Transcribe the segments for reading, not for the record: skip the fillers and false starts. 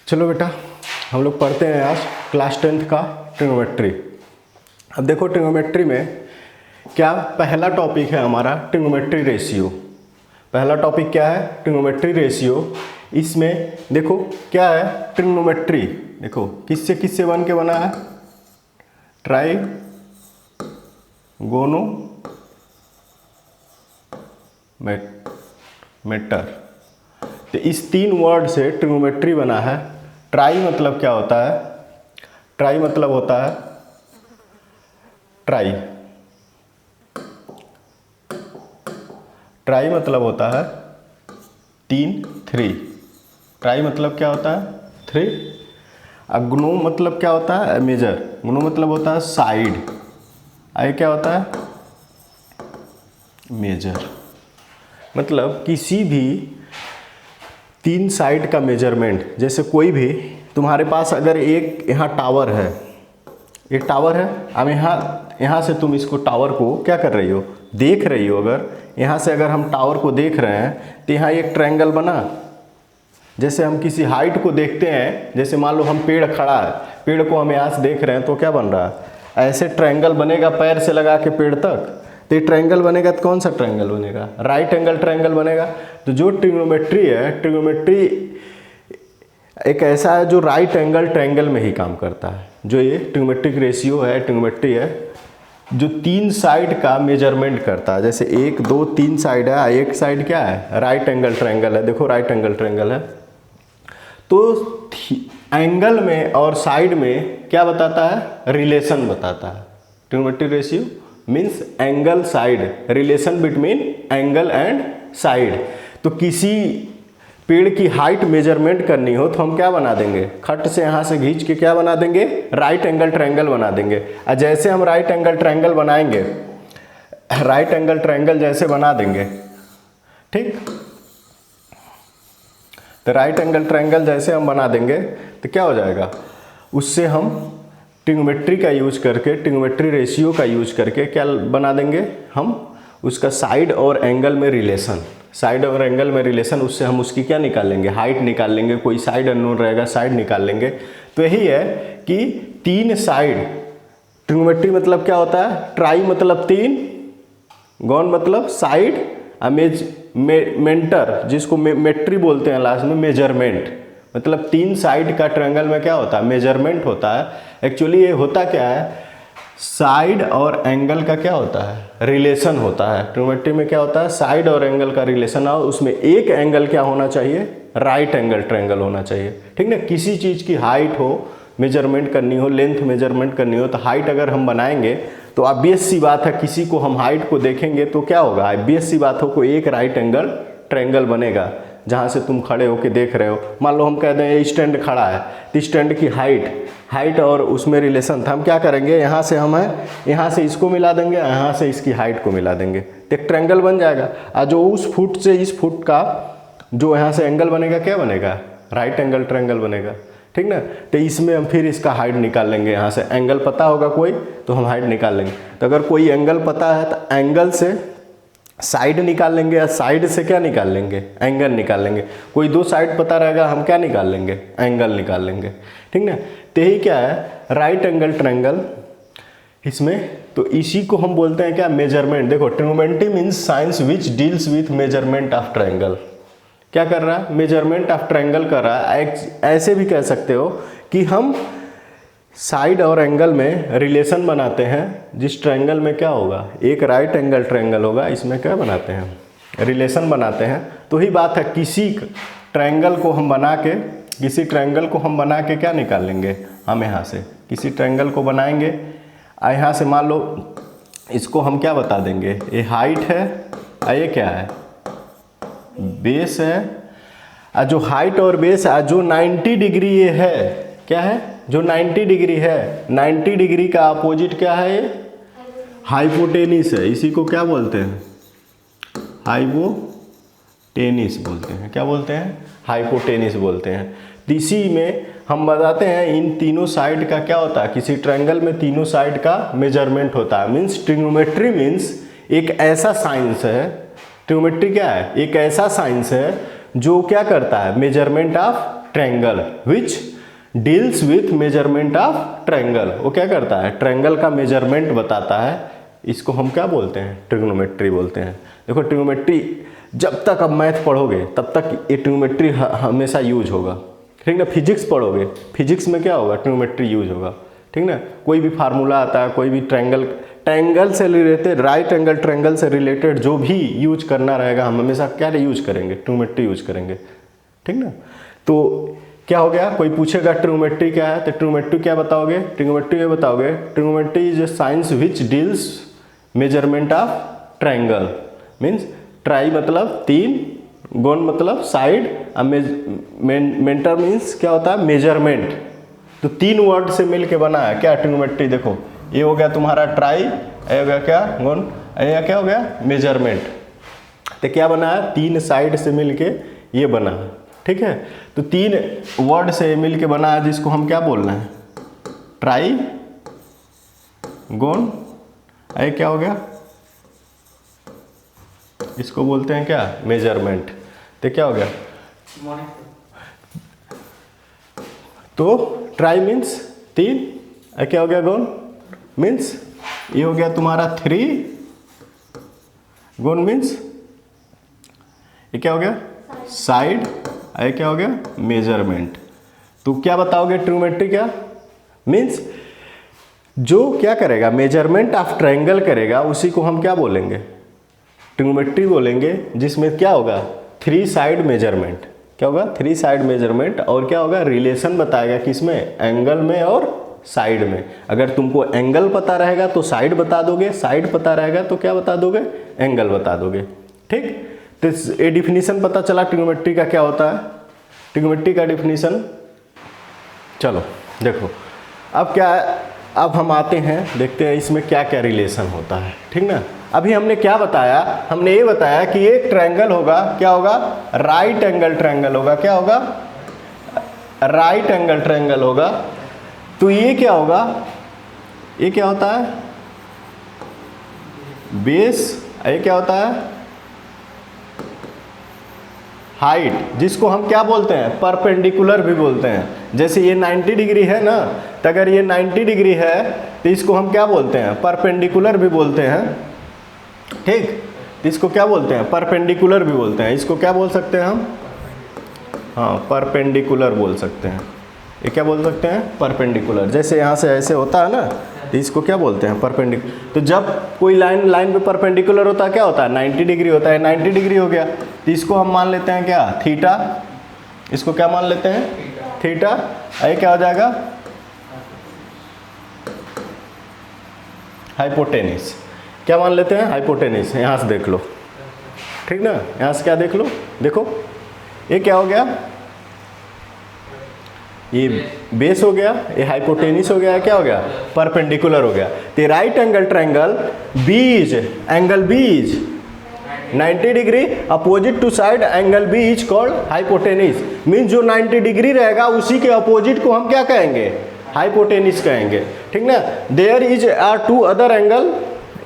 चलो बेटा, हम लोग पढ़ते हैं आज क्लास 10th का ट्रिग्नोमेट्री। अब देखो ट्रिग्नोमेट्री में क्या पहला टॉपिक है हमारा ट्रिग्नोमेट्री रेशियो। पहला टॉपिक क्या है? Trigonometry ratio. इसमें देखो क्या है ट्रिग्नोमेट्री, देखो किससे किससे बन के बना है? ट्राइगोनोमेटर। तो इस तीन वर्ड से ट्रिग्नोमेट्री बना है। ट्राई मतलब क्या होता है? ट्राई मतलब होता है ट्राई मतलब होता है तीन, थ्री। ट्राई मतलब क्या होता है? थ्री। ग्नो मतलब क्या होता है? मेजर। ग्नो मतलब होता है साइड। आई क्या होता है? मेजर। मतलब किसी भी तीन साइड का मेजरमेंट, जैसे कोई भी तुम्हारे पास अगर एक यहाँ टावर है, एक टावर है, अब यहाँ से तुम इसको टावर को क्या कर रही हो? देख रही हो। अगर यहाँ से अगर हम टावर को देख रहे हैं तो यहाँ एक ट्रायंगल बना। जैसे हम किसी हाइट को देखते हैं, जैसे मान लो हम पेड़ खड़ा है, पेड़ को हम यहाँ से देख रहे हैं तो क्या बन रहा है? ऐसे ट्रायंगल बनेगा पैर से लगा के पेड़ तक। तो ये ट्रायंगल बनेगा तो कौन सा ट्रायंगल बनेगा? राइट एंगल ट्रायंगल बनेगा। तो जो ट्रिग्नोमेट्री है, ट्रिग्नोमेट्री एक ऐसा है जो राइट एंगल ट्रायंगल में ही काम करता है। जो ये ट्रिग्नोमेट्रिक रेशियो है, ट्रिग्नोमेट्री है जो तीन साइड का मेजरमेंट करता है। जैसे एक, दो, तीन साइड है, एक साइड क्या है? राइट एंगल ट्रायंगल है। देखो राइट एंगल ट्रायंगल है तो एंगल में और साइड में क्या बताता है? रिलेशन बताता है। Trigonometric ratio means angle side, relation between angle and side. तो किसी पेड़ की हाइट मेजरमेंट करनी हो तो हम क्या बना देंगे? खट से यहाँ से खींच के क्या बना देंगे? राइट एंगल ट्रायंगल बना देंगे। और जैसे हम राइट एंगल ट्रायंगल बनाएंगे, राइट एंगल ट्रायंगल जैसे बना देंगे, ठीक, तो राइट एंगल ट्रायंगल जैसे हम बना देंगे तो क्या हो जाएगा? उससे हम ट्रिग्नोमेट्री का यूज करके, ट्रिग्नोमेट्री रेशियो का यूज करके क्या बना देंगे? हम उसका साइड और एंगल में रिलेशन, साइड और एंगल में रिलेशन, उससे हम उसकी क्या निकाल लेंगे? हाइट निकाल लेंगे। कोई साइड अननोन रहेगा, साइड निकाल लेंगे। तो यही है कि तीन साइड, ट्रिग्नोमेट्री मतलब क्या होता है? ट्राई मतलब तीन, गॉन मतलब साइड, मेंटर जिसको मेट्री बोलते हैं लास्ट में, मेजरमेंट। मतलब तीन साइड का ट्रायंगल में क्या होता है? मेजरमेंट होता है। एक्चुअली ये होता क्या है? साइड और एंगल का क्या होता है? रिलेशन होता है। ट्रिग्नोमेट्री में क्या होता है? साइड और एंगल का रिलेशन, और उसमें एक एंगल क्या होना चाहिए? राइट एंगल ट्रायंगल होना चाहिए, ठीक ना। किसी चीज़ की हाइट हो, मेजरमेंट करनी हो, लेंथ मेजरमेंट करनी हो, तो हाइट अगर हम बनाएंगे तो ऑब्वियस सी बात है, किसी को हम हाइट को देखेंगे तो क्या होगा? ऑब्वियस सी बात हो, कोई एक राइट एंगल ट्रायंगल बनेगा जहाँ से तुम खड़े होके देख रहे हो। मान लो हम कह दें ये स्टैंड खड़ा है, तो स्टैंड की हाइट और उसमें रिलेशन था, हम क्या करेंगे? यहाँ से हम यहाँ से इसको मिला देंगे, यहाँ से इसकी हाइट को मिला देंगे, तो एक ट्रायंगल बन जाएगा। और जो उस फुट से इस फुट का जो यहाँ से एंगल बनेगा, क्या बनेगा? राइट एंगल ट्रायंगल बनेगा, ठीक ना। तो इसमें हम फिर इसका हाइट निकाल लेंगे। यहाँ से एंगल पता होगा कोई तो हम हाइट निकाल लेंगे। तो अगर कोई एंगल पता है तो एंगल से साइड निकाल लेंगे, या साइड से क्या निकाल लेंगे? एंगल निकाल लेंगे। कोई दो साइड पता रहेगा, हम क्या निकाल लेंगे? एंगल निकाल लेंगे, ठीक ना। तो यही क्या है? राइट एंगल ट्रायंगल इसमें। तो इसी को हम बोलते हैं क्या? मेजरमेंट। देखो trigonometry means science which deals with measurement of triangle. क्या कर रहा है? मेजरमेंट ऑफ ट्रायंगल कर रहा है। ऐसे भी कह सकते हो कि हम साइड और एंगल में रिलेशन बनाते हैं। जिस ट्रायंगल में क्या होगा? एक राइट एंगल ट्रायंगल होगा, इसमें क्या बनाते हैं? रिलेशन बनाते हैं। तो ही बात है, किसी ट्रायंगल को हम बना के, किसी ट्रायंगल को हम बना के क्या निकाल लेंगे? हम यहाँ से किसी ट्रायंगल को बनाएंगे, यहाँ से मान लो इसको हम क्या बता देंगे? ये हाइट है, ये क्या है? बेस है। और जो हाइट और बेस है, जो 90 डिग्री ये है, क्या है? जो 90 डिग्री है, 90 डिग्री का अपोजिट क्या है? ये हाइपोटेनिस है। इसी को क्या बोलते हैं? हाइपोटेनिस बोलते हैं। क्या बोलते हैं? हाइपोटेनिस बोलते हैं। इसी में हम बताते हैं इन तीनों साइड का क्या होता है? किसी ट्रायंगल में तीनों साइड का मेजरमेंट होता है। मीन्स ट्रिग्नोमेट्री मीन्स एक ऐसा साइंस है, ट्रिग्नोमेट्री क्या है? एक ऐसा साइंस है जो क्या करता है? Measurement of triangle which deals with measurement of triangle. वो क्या करता है, ट्रायंगल का मेजरमेंट बताता है। इसको हम क्या बोलते हैं, ट्रिग्नोमेट्री बोलते हैं। देखो ट्रिग्नोमेट्री जब तक अब मैथ पढ़ोगे तब तक ये ट्रिग्नोमेट्री हमेशा यूज होगा, ठीक ना। फिजिक्स पढ़ोगे, फिजिक्स में क्या होगा, ट्रिग्नोमेट्री यूज होगा, ठीक ना। कोई भी फार्मूला आता है, कोई भी ट्रायंगल से रिलेटेड, राइट एंगल ट्रायंगल से रिलेटेड जो भी यूज करना रहेगा, हम हमेशा क्या यूज करेंगे, ट्रिग्नोमेट्री यूज करेंगे, ठीक ना। तो क्या हो गया, कोई पूछेगा ट्रिग्नोमेट्री क्या है, तो ट्रिग्नोमेट्री क्या बताओगे, ट्रिग्नोमेट्री ये बताओगे, trigonometry is a science which deals measurement of triangle. Means try मतलब तीन, गोन मतलब साइड, मेंटर मीन्स क्या होता है, मेजरमेंट। तो तीन वर्ड से मिल के बना है क्या ट्रिग्नोमेट्री। देखो ये हो गया तुम्हारा ट्राई, ये हो गया क्या गोन, ये क्या हो गया मेजरमेंट। तो क्या बना है, तीन साइड से मिल के ये बना है, ठीक है। तो तीन वर्ड से मिल के बना है जिसको हम क्या बोल रहे हैं, ट्राई गोन, ये क्या हो गया, इसको बोलते हैं क्या, मेजरमेंट। तो क्या हो गया, तो ट्राई मीन्स तीन, क्या हो गया गोन मीन्स ये हो गया तुम्हारा थ्री, गोन मीन्स ये क्या हो गया साइड, ये क्या हो गया मेजरमेंट। तो क्या बताओगे ट्रिग्नोमेट्री क्या मीन्स, जो क्या करेगा मेजरमेंट ऑफ ट्रायंगल करेगा उसी को हम क्या बोलेंगे, ट्रिग्नोमेट्री बोलेंगे। जिसमें क्या होगा, थ्री साइड मेजरमेंट, क्या होगा थ्री साइड मेजरमेंट, और क्या होगा रिलेशन बताएगा किसमें, एंगल में और साइड में। अगर तुमको एंगल पता रहेगा तो साइड बता दोगे, साइड पता रहेगा तो क्या बता दोगे, एंगल बता दोगे, ठीक। तो ये डिफिनीशन पता चला ट्रिग्नोमेट्री का क्या होता है, ट्रिग्नोमेट्री का डिफिनीशन। चलो देखो अब क्या है, अब हम आते हैं देखते हैं इसमें क्या क्या रिलेशन होता है, ठीक ना। अभी हमने क्या बताया, हमने ये बताया कि एक ट्रायंगल होगा, क्या होगा, राइट एंगल ट्रायंगल होगा, क्या होगा, राइट एंगल ट्रायंगल होगा। तो ये क्या होगा, ये क्या होता है बेस, ये क्या होता है हाइट, जिसको हम क्या बोलते हैं परपेंडिकुलर भी बोलते हैं। जैसे ये 90 डिग्री है ना, तो अगर ये 90 डिग्री है तो इसको हम क्या बोलते हैं परपेंडिकुलर भी बोलते हैं, ठीक। तो इसको क्या बोलते हैं परपेंडिकुलर भी बोलते हैं। इसको क्या बोल सकते हैं हम, हाँ परपेंडिकुलर बोल सकते हैं। ये क्या बोल सकते हैं परपेंडिकुलर, जैसे यहाँ से ऐसे होता है ना, तो इसको क्या बोलते हैं परपेंडिकुलर। तो जब कोई लाइन पे परपेंडिकुलर होता है क्या होता है 90 डिग्री होता है, 90 डिग्री हो गया तो इसको हम मान लेते हैं क्या थीटा, इसको क्या मान लेते हैं थीटा। ये क्या हो जाएगा हाइपोटेनिस, क्या मान लेते हैं हाइपोटेनिस। यहाँ से देख लो, ठीक ना, यहाँ से क्या देख लो, देखो ये क्या हो गया, ये बेस हो गया, ये हाइपोटेनिस हो गया, क्या हो गया परपेंडिकुलर हो गया। तो right angle triangle B is, angle B is 90 degree opposite to side, angle B is called hypotenuse. Means जो 90 डिग्री रहेगा उसी के अपोजिट को हम क्या कहेंगे हाइपोटेनिस कहेंगे, ठीक ना। There is are two other angle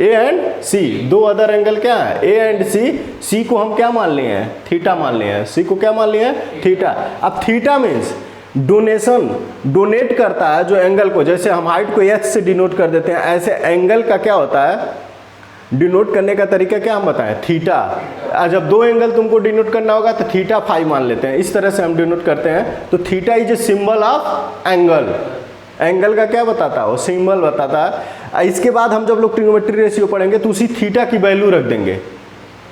A and C, दो अदर एंगल क्या है ए एंड सी। सी को हम क्या मान लिए हैं थीटा मान लिए हैं, सी को क्या मान लिए हैं थीटा। अब थीटा मीन्स डोनेशन, डोनेट करता है जो एंगल को, जैसे हम हाइट को एच से डिनोट कर देते हैं, ऐसे एंगल का क्या होता है डिनोट करने का तरीका क्या हम बताएं थीटा। जब दो एंगल तुमको डिनोट करना होगा तो थीटा फाई मान लेते हैं, इस तरह से हम डिनोट करते हैं। तो theta is a symbol of angle, angle का क्या बताता है वो सिंबल बताता है। इसके बाद हम जब लोग ट्रिग्नोमेट्री रेशियो पढ़ेंगे तो उसी थीटा की वैल्यू रख देंगे,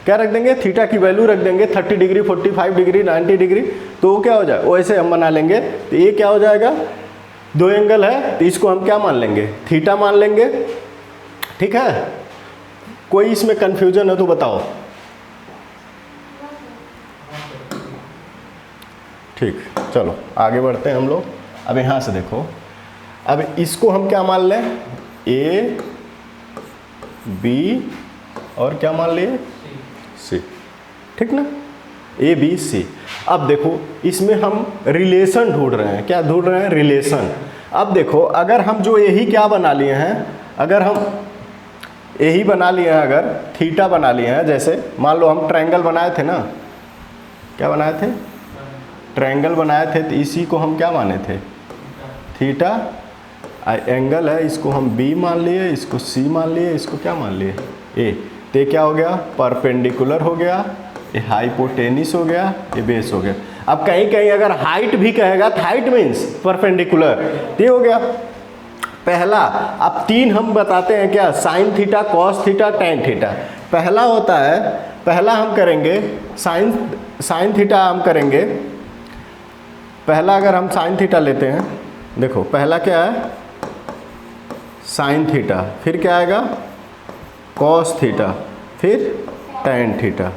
क्या रख देंगे थीटा की वैल्यू रख देंगे 30 डिग्री 45 डिग्री 90 डिग्री। तो वो क्या हो जाए वैसे हम बना लेंगे। तो ये क्या हो जाएगा, दो एंगल है तो इसको हम क्या मान लेंगे थीटा मान लेंगे, ठीक है। कोई इसमें कंफ्यूजन है तो बताओ, ठीक। चलो आगे बढ़ते हैं हम लोग। अब यहाँ से देखो, अब इसको हम क्या मान लें ए बी और क्या मान लिए सी, ठीक ना, ए बी सी। अब देखो इसमें हम रिलेशन ढूंढ रहे हैं, क्या ढूंढ रहे हैं रिलेशन। अब देखो अगर हम जो यही क्या बना लिए हैं, अगर हम यही बना लिए हैं, अगर थीटा बना लिए हैं, जैसे मान लो हम ट्रायंगल बनाए थे ना, क्या बनाए थे ट्रायंगल बनाए थे तो इसी को हम क्या माने थे, थीटा। एंगल है, इसको हम बी मान लिए, इसको सी मान लिए, इसको क्या मान लिए, ए। तो ये क्या हो गया, परपेंडिकुलर हो गया, ये हाइपोटेनिस हो गया, ये बेस हो गया। अब कहीं कहीं अगर हाइट भी कहेगा तो हाइट मीन्स परपेंडिकुलर, ये हो गया पहला। अब तीन हम बताते हैं क्या, sine theta, cos theta, tan theta. पहला होता है, पहला हम करेंगे साइन थीटा हम करेंगे। पहला अगर हम साइन थीटा लेते हैं, देखो पहला क्या है, साइन थीटा, फिर क्या आएगा, कॉस थीटा, फिर टैन थीटा।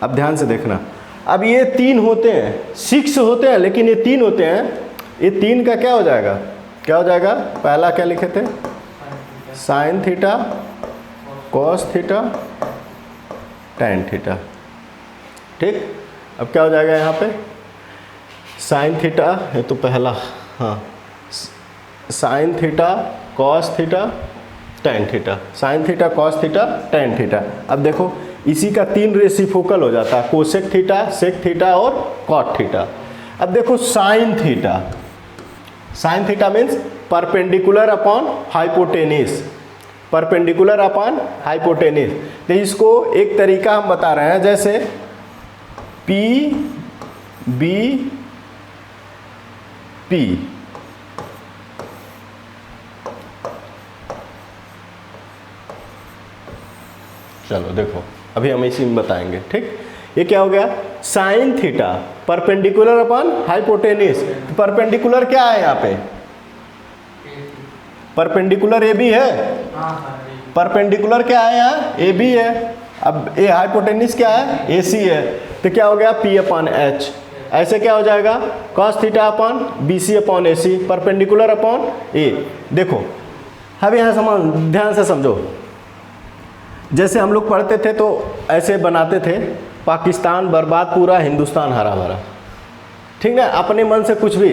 अब ध्यान से देखना, अब ये तीन होते हैं, 6 होते हैं, लेकिन ये तीन होते हैं, ये तीन का क्या हो जाएगा, क्या हो जाएगा, पहला क्या लिखे थे, sine theta, cos theta, tan theta. ठीक, अब क्या हो जाएगा यहाँ पे, साइन थीटा, ये तो पहला, हाँ, sine theta, cos theta, tan theta, sine theta, cos theta, tan theta. अब देखो इसी का 3 रेसिप्रोकल हो जाता है, कोसेक थीटा, सेक थीटा और कॉट थीटा। अब देखो sign theta, sine theta means perpendicular upon hypotenuse, perpendicular upon hypotenuse. तो इसको एक तरीका हम बता रहे हैं, जैसे पी बी पी, चलो देखो अभी हम इसी में बताएंगे। ठीक, ये क्या हो गया, sine theta perpendicular upon hypotenuse. Perpendicular क्या है यहाँ पे, परपेंडिकुलर ए बी है, परपेंडिकुलर क्या है यहाँ, ए बी है। अब ए हाइपोटेनिस क्या है, ए सी है। तो क्या हो गया, पी अपॉन एच। ऐसे क्या हो जाएगा, cos theta upon B C upon A C, perpendicular upon A. देखो अब यहाँ समझ, ध्यान से समझो, जैसे हम लोग पढ़ते थे तो ऐसे बनाते थे, पाकिस्तान बर्बाद पूरा हिंदुस्तान हरा भरा। ठीक है, अपने मन से कुछ भी,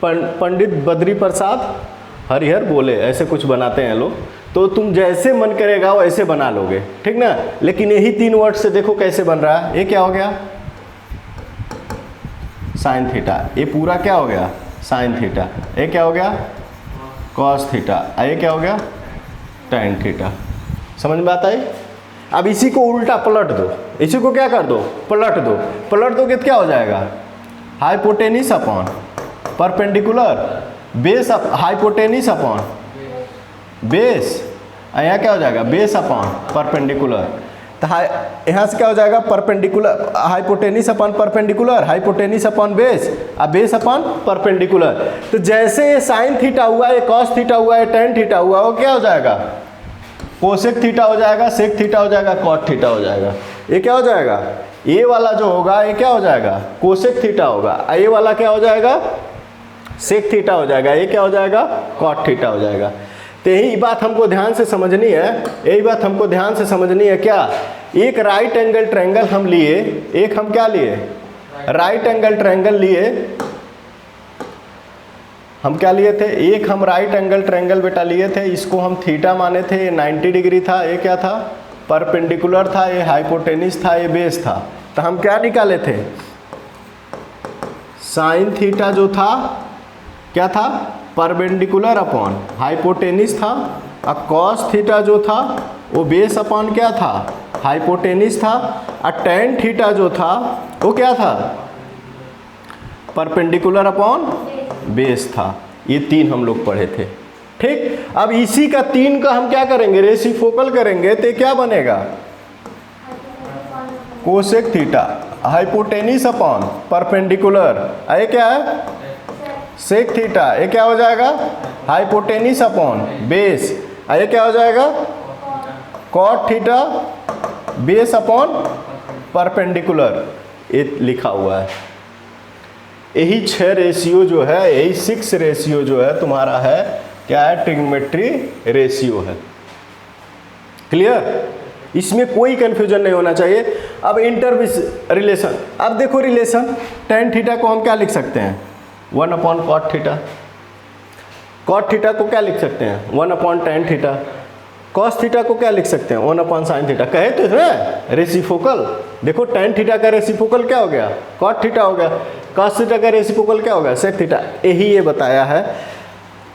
पंडित बद्री प्रसाद हरिहर बोले, ऐसे कुछ बनाते हैं लोग। तो तुम जैसे मन करेगा वो ऐसे बना लोगे, ठीक ना। लेकिन यही 3 वर्ड से देखो कैसे बन रहा है। ये क्या हो गया, साइन थीटा, ये पूरा क्या हो गया, साइन थीटा। ये क्या हो गया, कॉस थीटा। ये क्या हो गया, टैन थीटा। समझ में आता है। अब इसी को उल्टा पलट दो, इसी को क्या कर दो, पलट दो। पलट दोगे तो क्या हो जाएगा, hypotenuse upon perpendicular, base hypotenuse upon base. यहाँ क्या हो जाएगा, बेस अपॉन परपेंडिकुलर। तो यहाँ से क्या हो जाएगा, perpendicular, hypotenuse upon perpendicular, hypotenuse upon base, और बेस अपॉन परपेंडिकुलर। तो जैसे ये साइन थीटा हुआ, ये कॉस थीटा हुआ, ये टैन थीटा हुआ, वो क्या हो जाएगा, कोसेक थीटा हो जाएगा, सेक थीटा हो जाएगा, कॉट थीटा हो जाएगा। ये क्या हो जाएगा, ये वाला जो होगा ये क्या हो जाएगा, कोसेक थीटा होगा। ये वाला क्या हो जाएगा, सेक थीटा हो जाएगा। ये क्या हो जाएगा, कॉट थीटा हो जाएगा। तो यही बात हमको ध्यान से समझनी है, यही बात हमको ध्यान से समझनी है। क्या, एक राइट एंगल ट्रायंगल हम लिए, एक हम क्या लिए, राइट एंगल ट्रायंगल लिए। हम क्या लिए थे, एक हम राइट एंगल ट्रायंगल बेटा लिए थे, इसको हम थीटा माने थे। ये 90 डिग्री था, ये क्या था, परपेंडिकुलर था, ये हाइपोटेनिस था, ये बेस था। तो हम क्या निकाले थे, साइन थीटा जो था क्या था, परपेंडिकुलर अपॉन हाइपोटेनिस था। और कॉस थीटा जो था वो बेस अपॉन क्या था, हाइपोटेनिस था। और टैन थीटा जो था वो क्या था, परपेंडिकुलर अपॉन बेस था। ये 3 हम लोग पढ़े थे। ठीक, अब इसी का 3 का हम क्या करेंगे, रेसिप्रोकल करेंगे। तो क्या बनेगा, cosec theta hypotenuse upon perpendicular. ये क्या है, सेक थीटा। ये क्या हो जाएगा, हाइपोटेनिस अपॉन बेस। ये क्या हो जाएगा, cot theta base upon perpendicular. ये लिखा हुआ है। यही 6 रेशियो जो है, यही 6 रेशियो जो है तुम्हारा है क्या है, ट्रिग्नोमेट्री रेशियो है। क्लियर, इसमें कोई कंफ्यूजन नहीं होना चाहिए। अब इंटर रिलेशन, अब देखो रिलेशन, टैन थीटा को हम क्या लिख सकते हैं, 1 upon cot theta. Cot theta को क्या लिख सकते हैं, 1 upon tan theta. Cos theta को क्या लिख सकते हैं, 1/sin थीटा। कहे तो ना रेसिप्रोकल, देखो tan थीटा का रेसिप्रोकल क्या हो गया, cot थीटा हो गया, cos थीटा का रेसिप्रोकल क्या हो गया, sec थीटा। यही ये बताया है।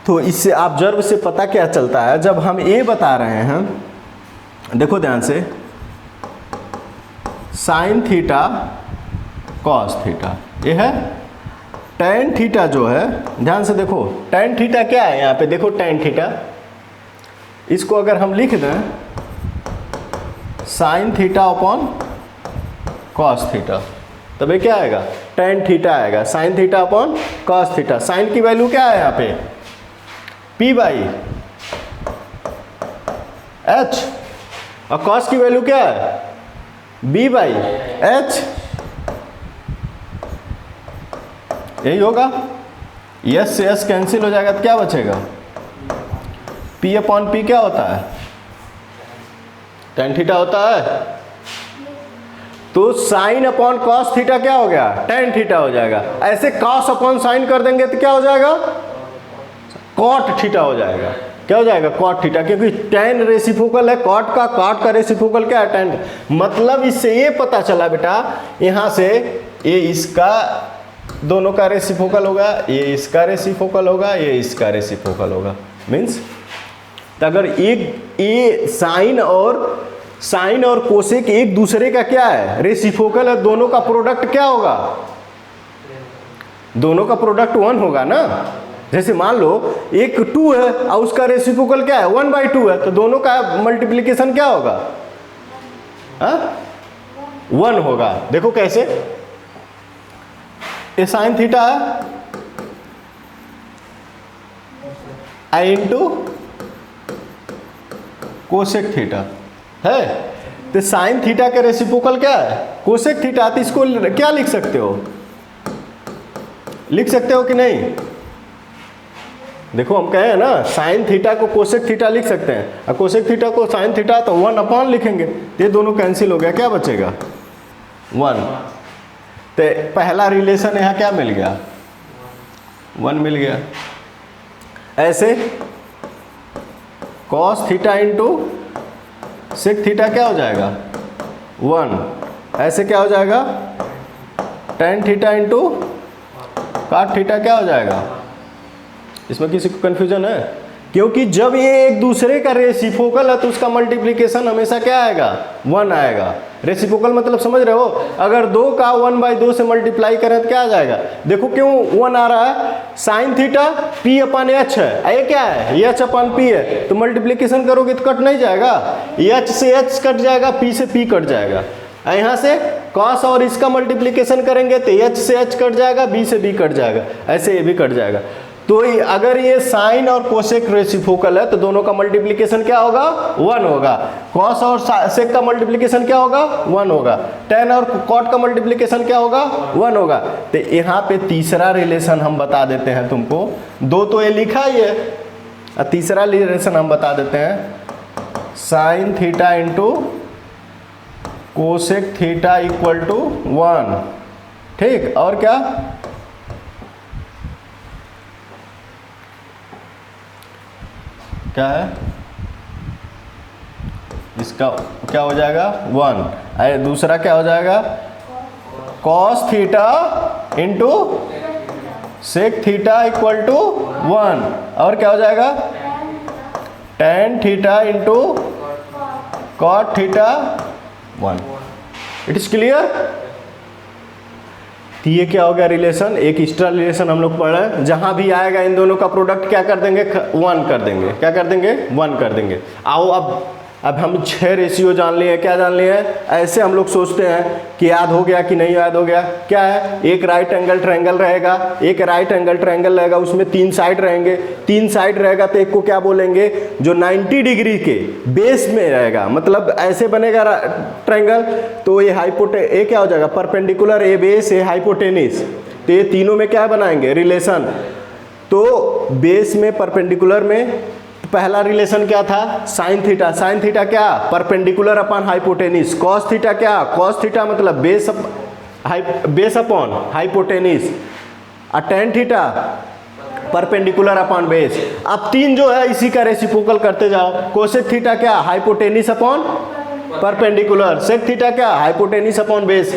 तो इससे ऑब्जर्व से पता क्या चलता है, जब हम ये बता रहे हैं, देखो ध्यान से, sin थीटा cos थीटा, ये है tan थीटा जो है, ध्यान से देखो tan थीटा क्या है, यहाँ पे देखो tan थीटा, इसको अगर हम लिख दें sin theta upon cos theta, तब ये क्या आएगा, tan थीटा आएगा, sin theta upon cos theta. sin की वैल्यू क्या है यहाँ पे, p बाई h, और cos की वैल्यू क्या है, b बाई h। यही होगा, यस से यस कैंसिल हो जाएगा तो क्या बचेगा, P अपॉन P क्या होता है, tan थीटा होता है। तो sin अपॉन cos थीटा क्या हो गया, tan थीटा हो जाएगा। ऐसे cos अपॉन sin कर देंगे तो क्या हो जाएगा, cot थीटा हो जाएगा। क्या हो जाएगा, cot थीटा, क्योंकि tan रेसिप्रोकल है cot का रेसिप्रोकल क्या है, tan। मतलब इससे ये पता चला बेटा, यहाँ से ये इसका दोनों का रेसिप्रोकल होगा, ये इसका रेसिप्रोकल होगा, ये इसका रेसिप्रोकल होगा। मीन्स तो अगर एक ये साइन और कोसेक एक दूसरे का क्या है, रेसिप्रोकल है, दोनों का प्रोडक्ट क्या होगा, दोनों का प्रोडक्ट 1 होगा ना। जैसे मान लो एक 2 है और उसका रेसिप्रोकल क्या है, 1/2 है, तो दोनों का मल्टीप्लिकेशन क्या होगा, 1 होगा। देखो कैसे, ये साइन थीटा है, आई इंटू कोसेक थीटा है, तो साइन थीटा का रेसिप्रोकल क्या है, कोसेक थीटा। तो इसको क्या लिख सकते हो, लिख सकते हो कि नहीं, देखो हम कहे ना साइन थीटा को कोसेक थीटा लिख सकते हैं, और कोसेक थीटा को साइन थीटा तो 1 अपॉन लिखेंगे, ये दोनों कैंसिल हो गया, क्या बचेगा 1। तो पहला रिलेशन यहाँ क्या मिल गया, 1 मिल गया। ऐसे cos theta into sec theta क्या हो जाएगा, 1। ऐसे क्या हो जाएगा, tan theta into cot theta क्या हो जाएगा। इसमें किसी को कन्फ्यूजन है, क्योंकि जब ये एक दूसरे का रेसिप्रोकल है तो उसका मल्टीप्लिकेशन हमेशा क्या आएगा, 1 आएगा। रेसिप्रोकल मतलब समझ रहे हो, अगर 2 का 1/2 से मल्टीप्लाई करें तो क्या आ जाएगा, देखो क्यों 1 आ रहा है, साइन थीटा P अपन H है, ये क्या है, H अपन P है, तो मल्टीप्लिकेशन करोगे तो कट नहीं जाएगा, H से H कट जाएगा, P से P कट जाएगा। यहाँ से cos और इसका मल्टीप्लिकेशन करेंगे तो H से H कट जाएगा, B से B कट जाएगा, ऐसे ये भी कट जाएगा। तो अगर ये साइन और कोसेक रेसिप्रोकल है तो दोनों का मल्टीप्लिकेशन क्या होगा, 1 होगा। कॉस और सेक का मल्टीप्लिकेशन क्या होगा, 1 होगा। टेन और कॉट का मल्टीप्लिकेशन क्या होगा, 1 होगा। तो यहाँ पे तीसरा रिलेशन हम बता देते हैं तुमको, 2 तो ये लिखा ही है, और तीसरा रिलेशन हम बता देते हैं, sine theta into cosec theta equal to 1। ठीक, और क्या, क्या है इसका, क्या हो जाएगा 1। अरे दूसरा क्या हो जाएगा, cos theta into sec theta equal to 1। और क्या हो जाएगा, tan theta into cot theta 1। It is clear. तो ये क्या हो गया रिलेशन, एक एक्स्ट्रा रिलेशन हम लोग पढ़ रहे हैं, जहां भी आएगा इन दोनों का प्रोडक्ट क्या कर देंगे, 1 कर देंगे। क्या कर देंगे, 1 कर देंगे। आओ अब हम 6 रेशियो जान लिए हैं। क्या जान लिए हैं, ऐसे हम लोग सोचते हैं कि याद हो गया कि नहीं याद हो गया। क्या है, एक राइट एंगल ट्रायंगल रहेगा, एक राइट एंगल ट्रायंगल रहेगा, उसमें 3 साइड रहेंगे। 3 साइड रहेगा तो एक को क्या बोलेंगे, जो 90 डिग्री के बेस में रहेगा, मतलब ऐसे बनेगा ट्रायंगल, तो ये ये क्या हो जाएगा, परपेंडिकुलर, ए बेस, ए हाइपोटेनिस। तो ये तीनों में क्या बनाएंगे रिलेशन। तो बेस में परपेंडिकुलर में पहला रिलेशन क्या था, साइन थीटा। साइन थीटा क्या, perpendicular upon hypotenuse. Cos theta क्या, कॉस थीटा मतलब बेस अपॉन हाइपोटेनिस। और tan theta perpendicular upon base. अब 3 जो है इसी का रेसिप्रोकल करते जाओ। कोसेक थीटा क्या, hypotenuse upon perpendicular. Sec theta क्या, हाइपोटेनिस अपॉन बेस।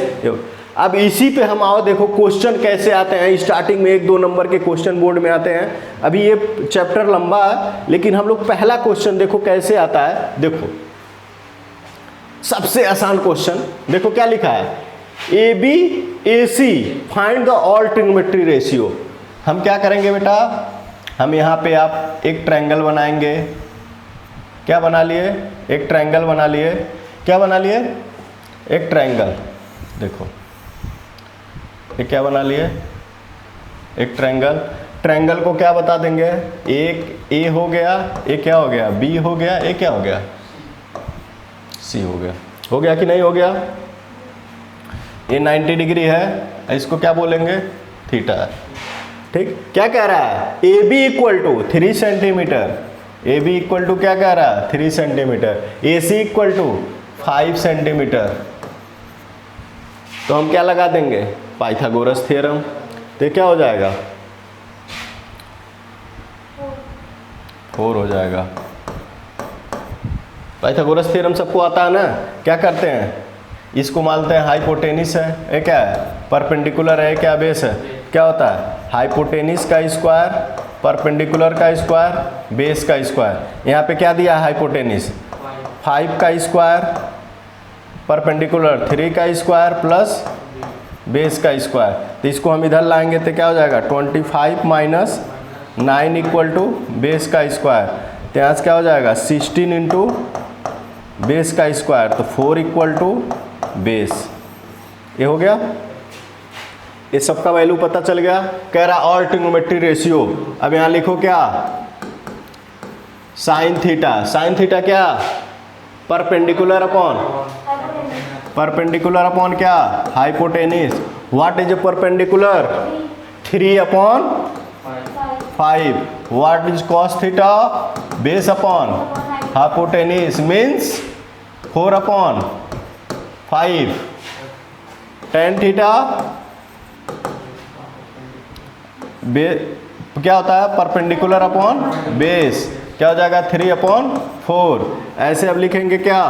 अब इसी पे हम आओ, देखो क्वेश्चन कैसे आते हैं। स्टार्टिंग में 1-2 नंबर के क्वेश्चन बोर्ड में आते हैं। अभी ये चैप्टर लंबा है, लेकिन हम लोग पहला क्वेश्चन देखो कैसे आता है। देखो सबसे आसान क्वेश्चन, देखो क्या लिखा है, A B A C find the all trigonometry ratio. हम क्या करेंगे बेटा, हम यहाँ पे आप एक ट्रायंगल बनाएंगे। क्या बना लिए, एक ट्रायंगल बना लिए। क्या बना लिए, एक ट्रायंगल। देखो ये क्या बना लिए, एक ट्रायंगल। ट्रायंगल को क्या बता देंगे, एक ए हो गया, एक क्या हो गया, बी हो गया, एक क्या हो गया, सी हो गया। हो गया कि नहीं हो गया। ये 90 डिग्री है, इसको क्या बोलेंगे, थीटा है। ठीक, क्या कह रहा है, A B equal to 3 centimetre. A B equal to क्या कह रहा है, 3 centimetre. A C equal to 5 centimetre. तो हम क्या लगा देंगे, पाइथागोरस थ्योरम। तो क्या हो जाएगा, 4 हो जाएगा। पाइथागोरस थ्योरम सबको आता है ना। क्या करते हैं, इसको मानते हैं हाइपोटेनिस है, ये क्या है, परपेंडिकुलर है, क्या बेस है। क्या होता है, हाइपोटेनिस का स्क्वायर, परपेंडिकुलर का स्क्वायर, बेस का स्क्वायर। यहाँ पे क्या दिया है, हाइपोटेनिस 5 का स्क्वायर, परपेंडिकुलर 3 का स्क्वायर प्लस बेस का स्क्वायर। तो इसको हम इधर लाएंगे तो क्या हो जाएगा, 25 माइनस 9 इक्वल टू बेस का स्क्वायर। तो यहाँ से क्या हो जाएगा, 16 इंटू बेस का स्क्वायर, तो 4 इक्वल टू बेस। ये हो गया, ये सबका वैल्यू पता चल गया। कह रहा ऑल ट्रिग्नोमेट्री रेशियो। अब यहाँ लिखो क्या, साइन थीटा। साइन थीटा क्या, परपेंडिकुलर अपॉन, परपेंडिकुलर अपॉन क्या, hypotenuse. What is A perpendicular, 3 upon 5। What is cos theta, base upon hypotenuse means 4 upon 5। Tan theta क्या होता है, परपेंडिकुलर अपॉन बेस। क्या हो जाएगा, 3 अपॉन 4। ऐसे अब लिखेंगे क्या,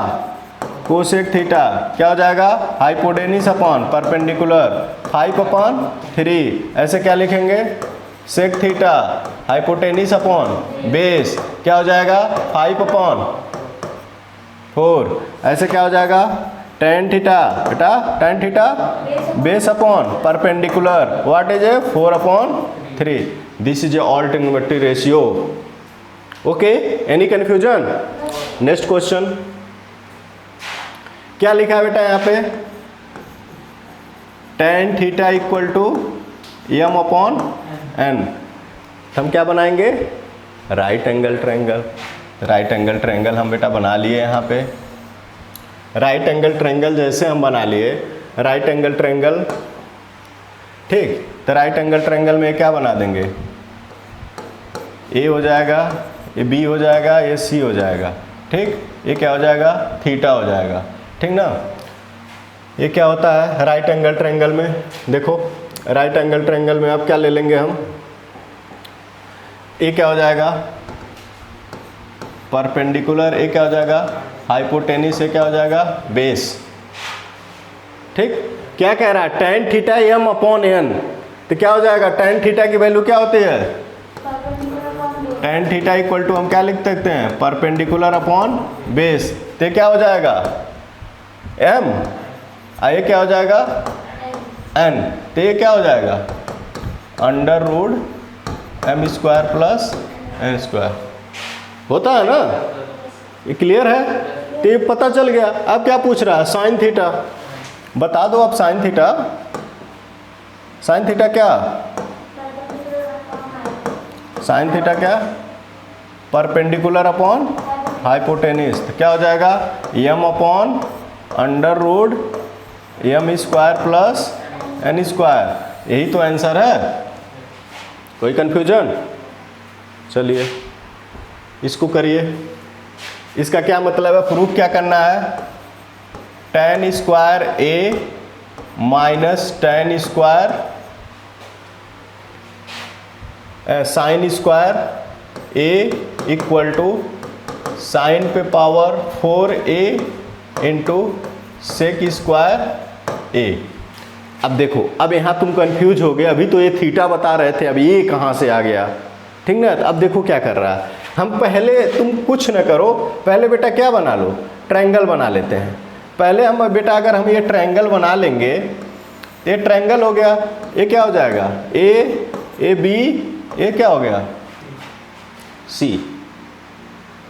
कोसेक थीटा। क्या हो जाएगा, हाइपोटेनिस अपॉन परपेंडिकुलर 5 अपॉन 3। ऐसे क्या लिखेंगे, sec theta hypotenuse upon base. क्या हो जाएगा, 5 अपॉन 4। ऐसे क्या हो जाएगा, टेन थीटा, बेटा tan theta base upon perpendicular. What is a, 4 upon 3। This is a all trigonometry ratio. Okay, any confusion. Next question क्या लिखा है बेटा यहाँ पे, tan theta equal to M upon N. हम क्या बनाएंगे, right angle triangle. Right angle triangle हम बेटा बना लिए यहाँ पे। राइट एंगल ट्रायंगल जैसे हम बना लिए, राइट एंगल ट्रायंगल, ठीक। तो राइट एंगल ट्रायंगल में क्या बना देंगे, ए हो जाएगा, ये बी हो जाएगा, ये सी हो जाएगा, ठीक। ये क्या हो जाएगा, थीटा हो जाएगा, ठीक ना। ये क्या होता है राइट एंगल ट्रायंगल में, देखो राइट एंगल ट्रायंगल में अब क्या ले लेंगे हम, ये क्या हो जाएगा, परपेंडिकुलर, ये क्या हो जाएगा, हाइपोटेनिस, ये क्या हो जाएगा, बेस, ठीक। क्या कह रहा है, tan theta M upon N. तो क्या हो जाएगा, टेन थीटा की वैल्यू क्या होती है, टेन थीटा इक्वल टू हम क्या लिख सकते हैं, परपेंडिकुलर अपॉन बेस। तो क्या हो जाएगा, एम, ये क्या हो जाएगा, एन। तो ये क्या हो जाएगा, under root M square plus N square. होता है ना, ये क्लियर है। तो ये पता चल गया। अब क्या पूछ रहा है, साइन थीटा बता दो। अब साइन थीटा, साइन थीटा क्या, साइन थीटा क्या, परपेंडिकुलर अपॉन हाइपोटेनिस। तो क्या हो जाएगा, M upon under root M square plus N square. यही तो आंसर है, कोई कंफ्यूजन। चलिए इसको करिए। इसका क्या मतलब है, प्रूफ क्या करना है, tan square A minus tan square sine square A equal to sine पे power 4a into sec square A. अब देखो, अब यहाँ तुम कंफ्यूज हो गए, अभी तो ये थीटा बता रहे थे, अब ये कहाँ से आ गया, ठीक ना। अब देखो क्या कर रहा है, हम पहले, तुम कुछ न करो, पहले बेटा क्या बना लो, ट्रायंगल बना लेते हैं। पहले हम बेटा अगर हम ये ट्रायंगल बना लेंगे, ये ट्रायंगल हो गया, ये क्या हो जाएगा, ए बी, ये क्या हो गया, सी,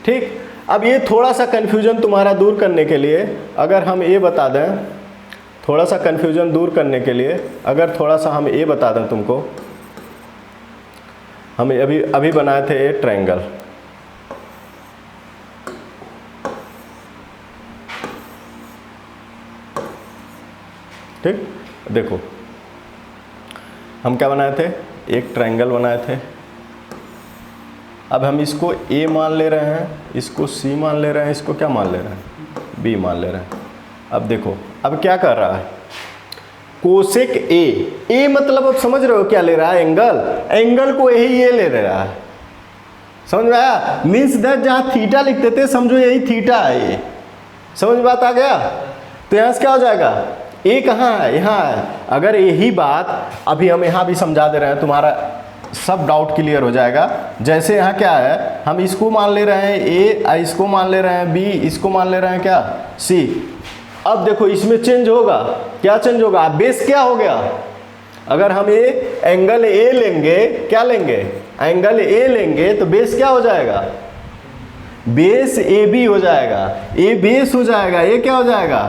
ठीक। अब ये थोड़ा सा कन्फ्यूजन तुम्हारा दूर करने के लिए अगर हम ये बता दें, थोड़ा सा कन्फ्यूजन दूर करने के लिए अगर थोड़ा सा हम ये बता दें तुमको, हम अभी बनाए थे ये ट्रायंगल, ठीक। देखो हम क्या बनाए थे, एक ट्रायंगल बनाए थे। अब हम इसको ए मान ले रहे हैं, इसको सी मान ले रहे हैं, इसको क्या मान ले रहे हैं, बी मान ले रहे हैं। अब देखो अब क्या कर रहा है, कोसेक ए मतलब अब समझ रहे हो क्या ले रहा है, एंगल को यही ये ले रहा है, समझ में आया। मीन्स दैट जहाँ थीटा लिखते थे समझो यही थीटा है, ये समझ में बात आ गया। तो यहाँ से क्या हो जाएगा, ए कहाँ है, यहाँ है। अगर यही बात अभी हम यहाँ भी समझा दे रहे हैं, तुम्हारा सब डाउट क्लियर हो जाएगा। जैसे यहाँ क्या है, हम इसको मान ले रहे हैं ए, इसको मान ले रहे हैं बी, इसको मान ले रहे हैं क्या, सी। अब देखो इसमें चेंज होगा, क्या चेंज होगा, बेस क्या हो गया। अगर हम ये एंगल ए लेंगे, क्या लेंगे, एंगल ए लेंगे, तो बेस क्या हो जाएगा, बेस ए बी हो जाएगा, ए बेस हो जाएगा, ये क्या हो जाएगा,